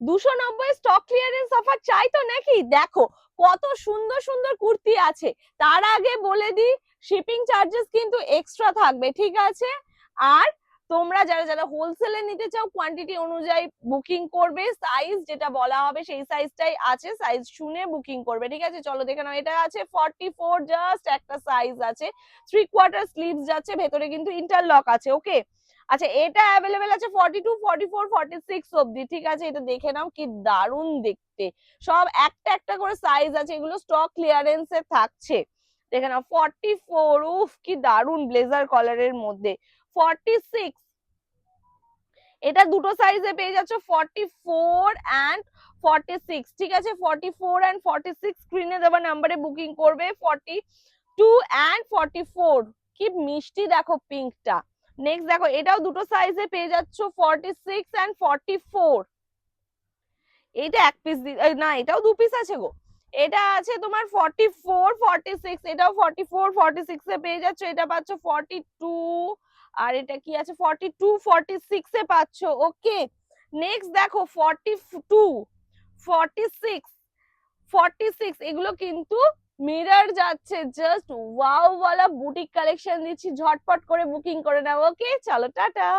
290 stock clearance offer চাই তো নাকি? দেখো কত সুন্দর সুন্দর কুর্তি আছে। তার আগে বলে দিই শিপিং চার্জেস কিন্তু এক্সট্রা থাকবে, ঠিক আছে? আর তোমরা যারা যারা হোলসেলে নিতে চাও কোয়ান্টিটি অনুযায়ী বুকিং করবে, সাইজ যেটা বলা হবে সেই সাইজটাই আছে, সাইজ শুনে বুকিং করবে, ঠিক আছে? চলো দেখে নাও, এটা আছে 44, জাস্ট একটা সাইজ আছে, 3/4 স্লিভস যাচ্ছে, ভেতরে কিন্তু ইন্টারলক আছে, ওকে? আচ্ছা, এটা অ্যাভেলেবেল আছে 42, 44, 46 অবধি, ঠিক আছে? এটা দেখে নাও, কি দারুণ দেখতে, সব একটা একটা করে সাইজ আছে, এগুলো স্টক ক্লিয়ারেন্সে থাকছে। দেখে নাও 44, উফ কি দারুণ ব্লেজার কলারের মধ্যে। 46, এটা দুটো সাইজে পেয়ে যাচ্ছ, 44 এন্ড 46, ঠিক আছে? 44 এন্ড 46 স্ক্রিনে দেওয়া নাম্বারে বুকিং করবে। 42 এন্ড 44, কি মিষ্টি দেখো পিঙ্কটা। নেক্সট দেখো, এটাও দুটো সাইজে পেয়ে যাচ্ছ, 46 এন্ড 44। এইটা এক পিস, না এটাও দু পিস আছে গো। এটা আছে তোমার 44, 46, এটাও 44, 46 এ পেয়ে যাচ্ছ, এটা পাচ্ছ 42, আর এটা কি আছে 42, 46 এ পাচ্ছ, ওকে? নেক্সট দেখো 42, 46, 46, এগুলো কিন্তু মিরর যাচ্ছে, জাস্ট ওয়াও ওয়ালা বুটিক কালেকশন দিচ্ছি, ঝটপট করে বুকিং করে নাও, ওকে? চলো টাটা।